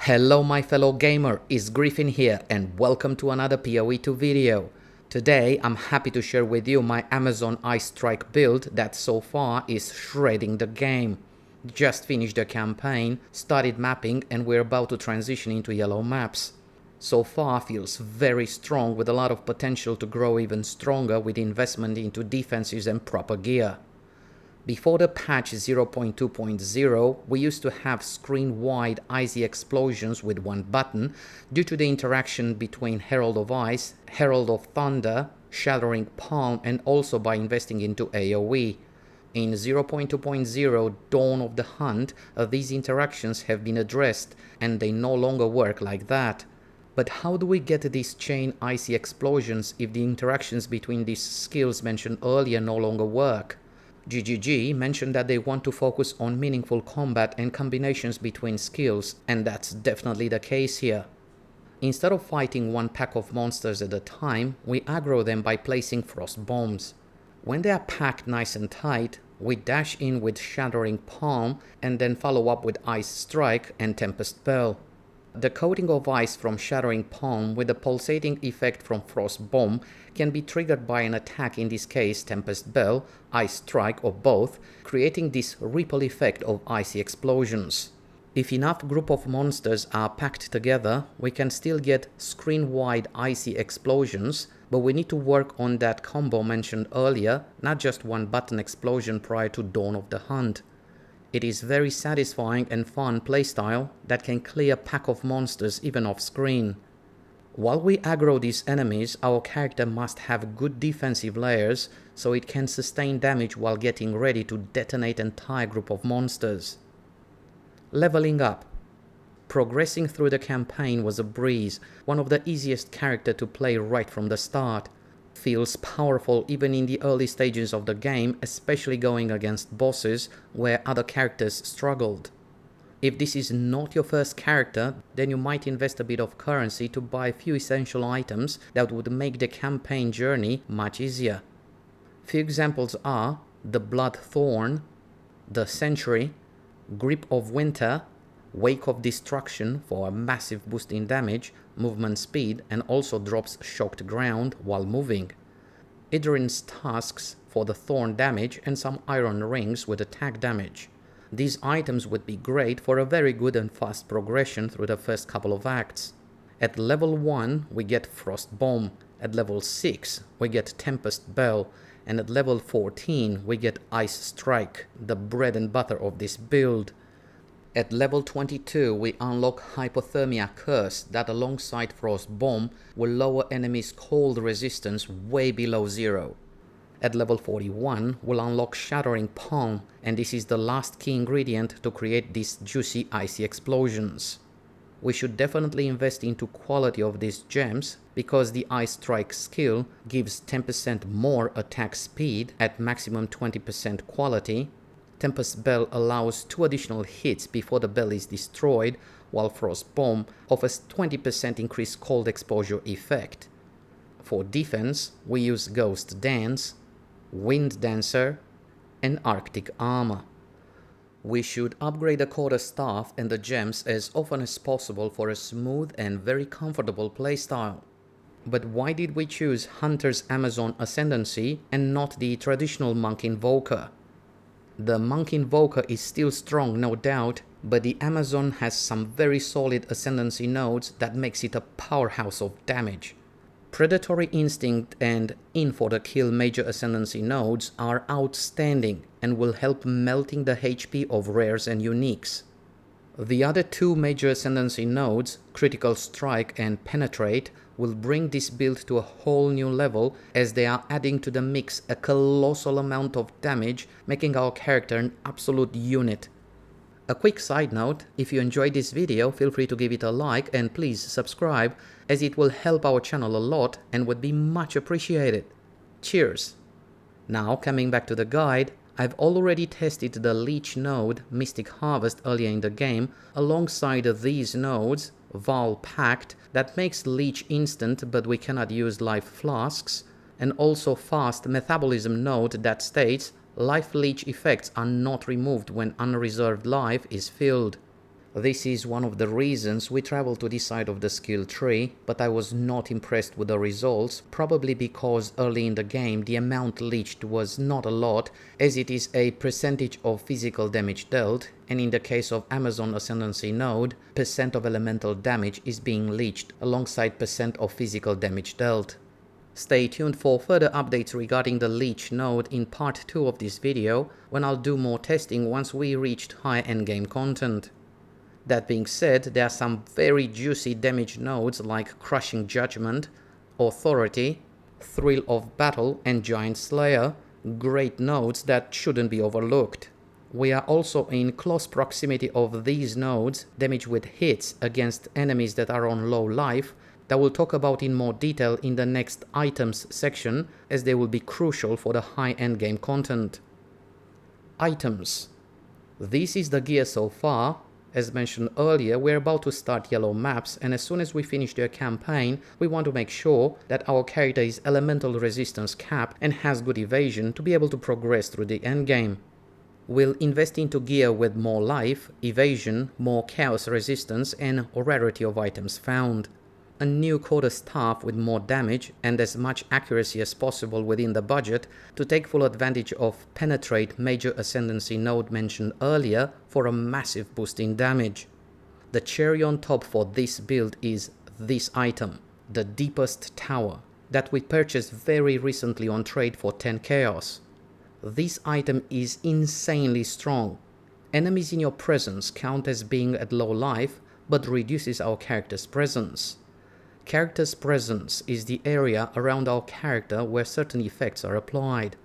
Hello my fellow gamer, it's Griffin here and welcome to another POE 2 video. Today I'm happy to share with you my Amazon Ice Strike build that so far is shredding the game. Just finished the campaign, started mapping, and we're about to transition into yellow maps. So far feels very strong with a lot of potential to grow even stronger with investment into defenses and proper gear. Before the patch 0.2.0, we used to have screen-wide icy explosions with one button due to the interaction between Herald of Ice, Herald of Thunder, Shattering Palm, and also by investing into AoE. In 0.2.0 Dawn of the Hunt, these interactions have been addressed and they no longer work like that. But how do we get these chain icy explosions if the interactions between these skills mentioned earlier no longer work? GGG mentioned that they want to focus on meaningful combat and combinations between skills, and that's definitely the case here. Instead of fighting one pack of monsters at a time, we aggro them by placing frost bombs. When they are packed nice and tight, we dash in with Shattering Palm and then follow up with Ice Strike and Tempest Bell. The coating of ice from Shattering Palm with the pulsating effect from Frost Bomb can be triggered by an attack, in this case Tempest Bell, Ice Strike or both, creating this ripple effect of icy explosions. If enough group of monsters are packed together, we can still get screen-wide icy explosions, but we need to work on that combo mentioned earlier, not just one button explosion prior to Dawn of the Hunt. It is very satisfying and fun playstyle that can clear a pack of monsters even off screen. While we aggro these enemies, our character must have good defensive layers so it can sustain damage while getting ready to detonate an entire group of monsters. Leveling up. Progressing through the campaign was a breeze, one of the easiest character to play right from the start. Feels powerful even in the early stages of the game, especially going against bosses where other characters struggled. If this is not your first character, then you might invest a bit of currency to buy a few essential items that would make the campaign journey much easier. Few examples are the Blood Thorn, the Sentry, Grip of Winter, Wake of Destruction for a massive boost in damage, movement speed, and also drops shocked ground while moving. Idrin's Tusks for the thorn damage and some iron rings with attack damage. These items would be great for a very good and fast progression through the first couple of acts. At level 1 we get Frost Bomb, at level 6 we get Tempest Bell, and at level 14 we get Ice Strike, the bread and butter of this build. At level 22 we unlock Hypothermia Curse that alongside Frost Bomb will lower enemies' cold resistance way below 0. At level 41 we'll unlock Shattering Palm, and this is the last key ingredient to create these juicy icy explosions. We should definitely invest into quality of these gems because the Ice Strike skill gives 10% more attack speed at maximum 20% quality. Tempest Bell allows 2 additional hits before the bell is destroyed, while Frost Bomb offers 20% increased cold exposure effect. For defense, we use Ghost Dance, Wind Dancer, and Arctic Armor. We should upgrade the quarterstaff and the gems as often as possible for a smooth and very comfortable playstyle. But why did we choose Hunter's Amazon Ascendency and not the traditional Monk Invoker? The Monk Invoker is still strong, no doubt, but the Amazon has some very solid Ascendency nodes that makes it a powerhouse of damage. Predatory Instinct and In for the Kill major Ascendency nodes are outstanding and will help melting the HP of rares and uniques. The other 2 major Ascendency nodes, Critical Strike and Penetrate, will bring this build to a whole new level as they are adding to the mix a colossal amount of damage, making our character an absolute unit. A quick side note, if you enjoyed this video, feel free to give it a like and please subscribe, as it will help our channel a lot and would be much appreciated. Cheers! Now coming back to the guide, I've already tested the Leech node, Mystic Harvest, earlier in the game alongside these nodes, Val Pact, that makes Leech instant but we cannot use life flasks, and also Fast Metabolism node that states life leech effects are not removed when unreserved life is filled. This is one of the reasons we traveled to this side of the skill tree, but I was not impressed with the results, probably because early in the game the amount leached was not a lot, as it is a percentage of physical damage dealt, and in the case of Amazon Ascendency node, percent of elemental damage is being leached alongside percent of physical damage dealt. Stay tuned for further updates regarding the leech node in part 2 of this video, when I'll do more testing once we reached high endgame content. That being said, there are some very juicy damage nodes like Crushing Judgment, Authority, Thrill of Battle and Giant Slayer, great nodes that shouldn't be overlooked. We are also in close proximity of these nodes, damage with hits against enemies that are on low life, that we'll talk about in more detail in the next items section, as they will be crucial for the high endgame content. Items. This is the gear so far. As mentioned earlier, we're about to start yellow maps, and as soon as we finish their campaign, we want to make sure that our character is elemental resistance capped and has good evasion to be able to progress through the endgame. We'll invest into gear with more life, evasion, more chaos resistance and rarity of items found. A new quarter staff with more damage and as much accuracy as possible within the budget to take full advantage of Penetrate major Ascendency node mentioned earlier for a massive boost in damage. The cherry on top for this build is this item, the Deepest Tower, that we purchased very recently on trade for 10 chaos. This item is insanely strong. Enemies in your presence count as being at low life, but reduces our character's presence. Character's presence is the area around our character where certain effects are applied.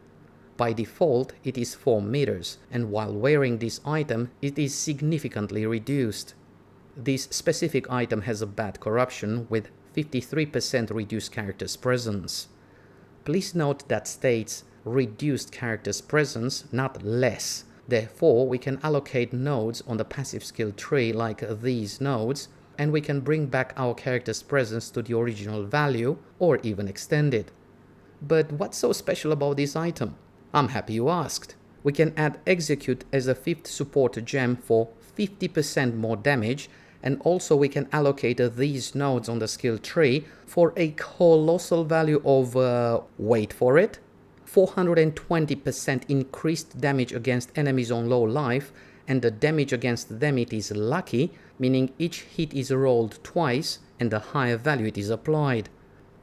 By default, it is 4 meters, and while wearing this item, it is significantly reduced. This specific item has a bad corruption with 53% reduced character's presence. Please note that states reduced character's presence, not less. Therefore, we can allocate nodes on the passive skill tree like these nodes, and we can bring back our character's presence to the original value, or even extend it. But what's so special about this item? I'm happy you asked. We can add Execute as a 5th support gem for 50% more damage, and also we can allocate these nodes on the skill tree for a colossal value of, wait for it, 420% increased damage against enemies on low life, and the damage against them it is lucky, meaning each hit is rolled twice and the higher value it is applied.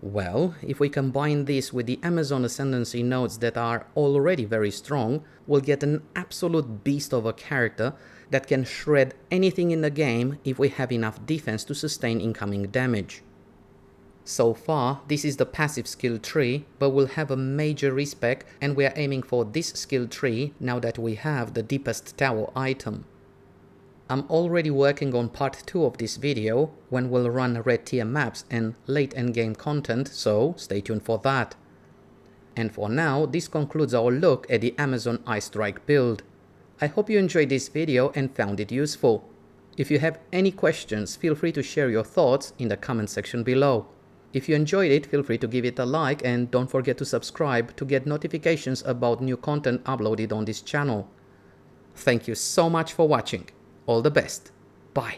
Well, if we combine this with the Amazon Ascendency nodes that are already very strong, we'll get an absolute beast of a character that can shred anything in the game if we have enough defense to sustain incoming damage. So far, this is the passive skill tree, but we'll have a major respec, and we are aiming for this skill tree now that we have the Deepest Tower item. I'm already working on part 2 of this video, when we'll run red tier maps and late endgame content, so stay tuned for that. And for now, this concludes our look at the Amazon Ice Strike build. I hope you enjoyed this video and found it useful. If you have any questions, feel free to share your thoughts in the comment section below. If you enjoyed it, feel free to give it a like and don't forget to subscribe to get notifications about new content uploaded on this channel. Thank you so much for watching. All the best. Bye.